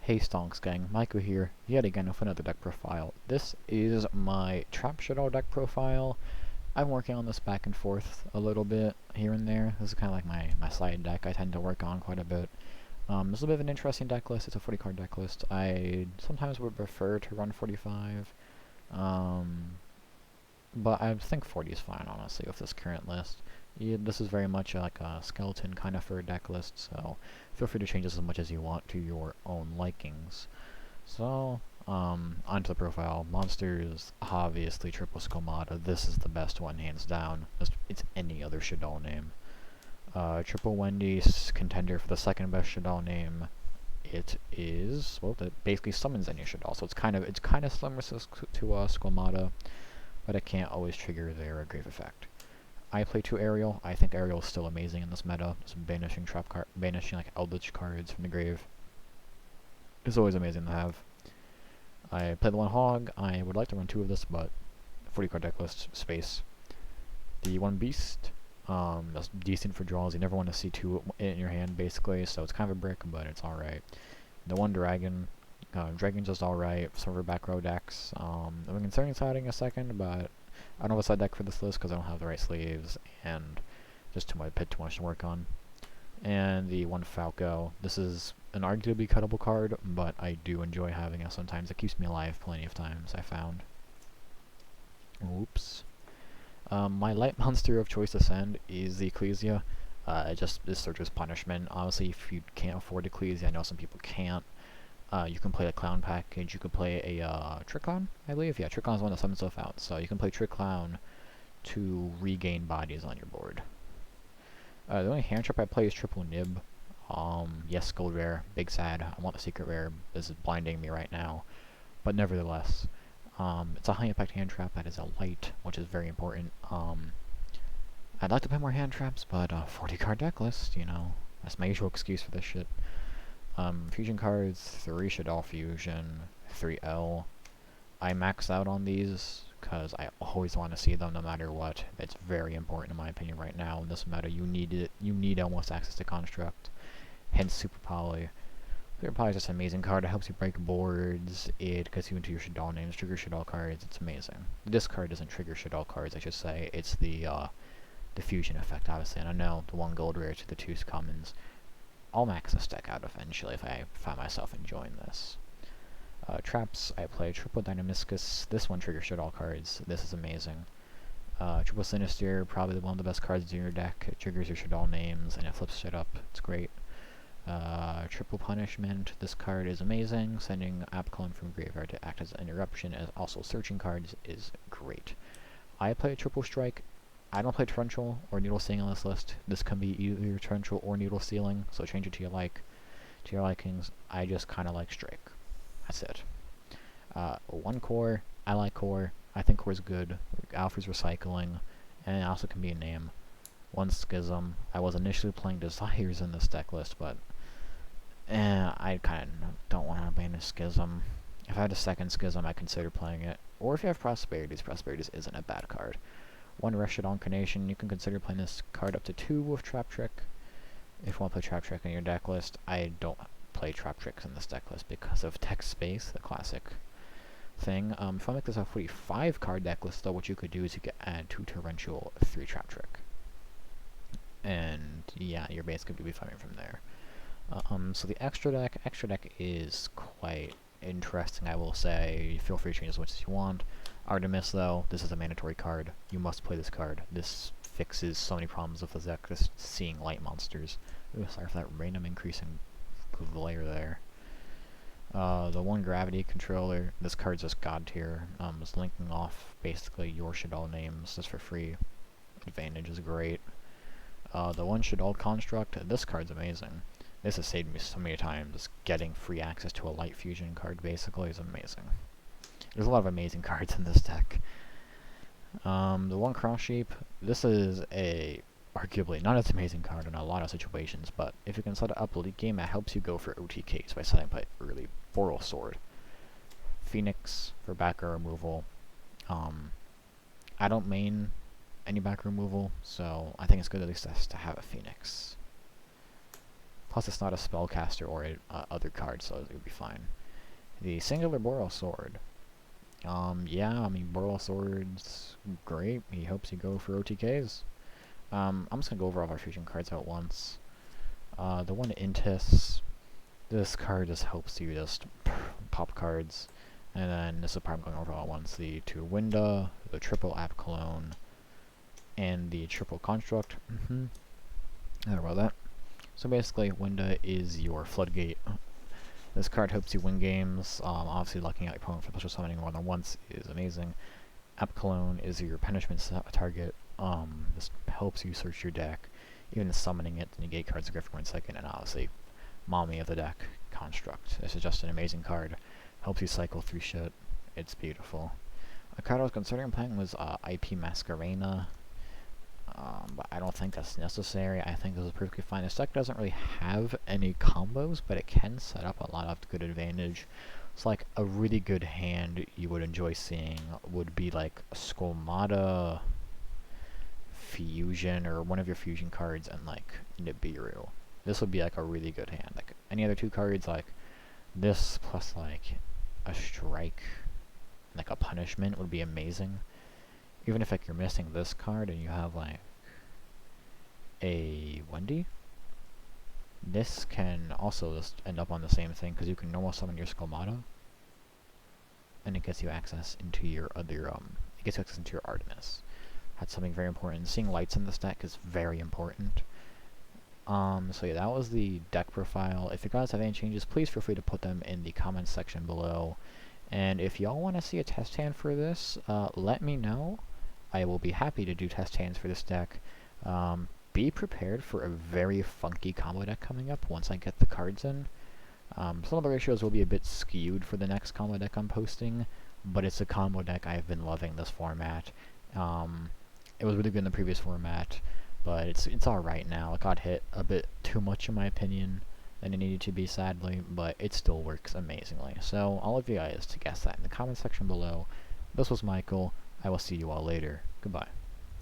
Hey Stonks gang, Michael here, yet again with another deck profile. This is my Trap Shaddoll deck profile. I'm working on this back and forth a little bit here and there. This is kind of like my side deck I tend to work on quite a bit. This is a bit of an interesting deck list. It's a 40 card deck list. I sometimes would prefer to run 45, but I think 40 is fine honestly with this current list. Yeah, this is very much like a skeleton kind of for a deck list, so feel free to change this as much as you want to your own likings. So, onto the profile. Monsters, obviously triple Skomata. This is the best one, hands down. It's any other Shaddoll name. Triple Wendy, contender for the second best Shaddoll name. It is, well, that basically summons any Shaddoll, so it's kind of similar to Skomata, but it can't always trigger their grave effect. I play 2 Ariel. I think Ariel is still amazing in this meta. Just banishing like Eldritch cards from the grave is always amazing to have. I play the 1 Hog. I would like to run 2 of this, but 40 card deck list space. The 1 Beast, that's decent for draws. You never want to see 2 in your hand basically, so it's kind of a brick, but it's alright. The 1 Dragon, Dragon's just alright. Some of our back row decks. I'm considering siding a second, but I don't have a side deck for this list because I don't have the right sleeves and just too much to work on. And the 1 Falco. This is an arguably cuttable card, but I do enjoy having it sometimes. It keeps me alive plenty of times, I found. Oops. My light monster of choice to send is the Ecclesia. This Searcher's Punishment. Honestly, if you can't afford Ecclesia, I know some people can't. You can play a Clown package. You can play a Trick Clown, I believe. Yeah, Trick Clown is one that summons stuff out. So you can play Trick Clown to regain bodies on your board. The only hand trap I play is Triple Nib. Yes, gold rare, big sad. I want the secret rare. This is blinding me right now, but nevertheless, it's a high impact hand trap that is a light, which is very important. I'd like to play more hand traps, but 40 card deck list, you know, that's my usual excuse for this shit. Fusion cards, 3 Shaddoll Fusion, 3 L. I max out on these because I always want to see them no matter what. It's very important in my opinion right now. In this meta, you need it. You need almost access to Construct. Hence Super Poly. Super Poly is just an amazing card. It helps you break boards. It gets you into your Shaddoll names, trigger Shaddoll cards. It's amazing. This card doesn't trigger Shaddoll cards, I should say. It's the fusion effect, obviously. And I know the 1 gold rare to the 2 commons. I'll max this deck out eventually if I find myself enjoying this. Traps, I play Triple Dynamiscus. This one triggers Shaddoll cards. This is amazing. Triple Sinister, probably one of the best cards in your deck. It triggers your Shaddoll names and it flips shit up. It's great. Triple Punishment. This card is amazing. Sending Apcolon from graveyard to act as an interruption as also searching cards is great. I play Triple Strike. I don't play Torrential or Needle Sealing on this list. This can be either Torrential or Needle Sealing, so change it to your likings. I just kind of like Strike. That's it. 1 Core. I like Core. I think Core is good. Alfred's Recycling, and it also can be a name. 1 Schism. I was initially playing Desires in this deck list, but I kind of don't want to banish Schism. If I had a second Schism, I'd consider playing it. Or if you have Prosperities, Prosperities isn't a bad card. 1 Reshaddoll Incarnation, you can consider playing this card up to 2 with Trap Trick. If you want to play Trap Trick in your deck list, I don't play Trap Tricks in this deck list because of text space, the classic thing. If I make this a 45 card deck list though, what you could do is you could add 2 Torrential, 3 Trap Trick. And yeah, you're basically going to be fighting from there. So the extra deck is quite interesting, I will say. Feel free to change as much as you want. Artemis, though, this is a mandatory card. You must play this card. This fixes so many problems with the deck, just seeing light monsters. Ooh, sorry for that random increasing of the layer there. The 1 Gravity Controller, this card's just god tier. It's linking off basically your Shaddoll names just for free. Advantage is great. The 1 Shaddoll Construct, this card's amazing. This has saved me so many times. Just getting free access to a light fusion card basically is amazing. There's a lot of amazing cards in this deck. The 1 Cross Sheep, this is a arguably not as amazing card in a lot of situations, but if you can set it up late game, it helps you go for OTKs by setting up early. Boral Sword. Phoenix for back row removal. I don't main any back removal, so I think it's good at least to have a Phoenix. Plus, it's not a spellcaster or other card, so it would be fine. The singular Boral Sword. Yeah, I mean, Boral Sword's great. He hopes you go for OTKs. I'm just gonna go over all our fusion cards at once. The one Intis. This card just helps you just pop cards. And then this is part I'm going over all at once. The 2 Winda, the triple App Cologne, and the triple Construct. I don't know about that. So basically, Winda is your Floodgate. This card helps you win games. Obviously, locking out your opponent for special summoning more than once is amazing. App Cologne is your punishment target. This helps you search your deck. Even summoning it to negate cards for 1 second, and obviously, Mommy of the deck, Construct. This is just an amazing card. Helps you cycle through shit. It's beautiful. A card I was considering playing was IP Masquerena, but I don't think that's necessary. I think this is perfectly fine. This deck doesn't really have any combos, but it can set up a lot of good advantage. It's like a really good hand you would enjoy seeing would be like Skolmata, Fusion, or one of your fusion cards, and like Nibiru. This would be like a really good hand. Like any other 2 cards, like this plus like a strike, like a punishment would be amazing. Even if like you're missing this card and you have like a Wendy, this can also just end up on the same thing because you can normal summon your Skolmata, and it gets you access into your other it gets you access into your Artemis. That's something very important. Seeing lights in this deck is very important. So yeah, that was the deck profile. If you guys have any changes, please feel free to put them in the comments section below. And if y'all want to see a test hand for this, let me know. I will be happy to do test hands for this deck. Be prepared for a very funky combo deck coming up once I get the cards in. Some of the ratios will be a bit skewed for the next combo deck I'm posting, but it's a combo deck I've been loving this format. It was really good in the previous format, but it's alright now. It got hit a bit too much in my opinion than it needed to be, sadly, but it still works amazingly. So I'll leave you guys to guess that in the comment section below. This was Michael. I will see you all later. Goodbye.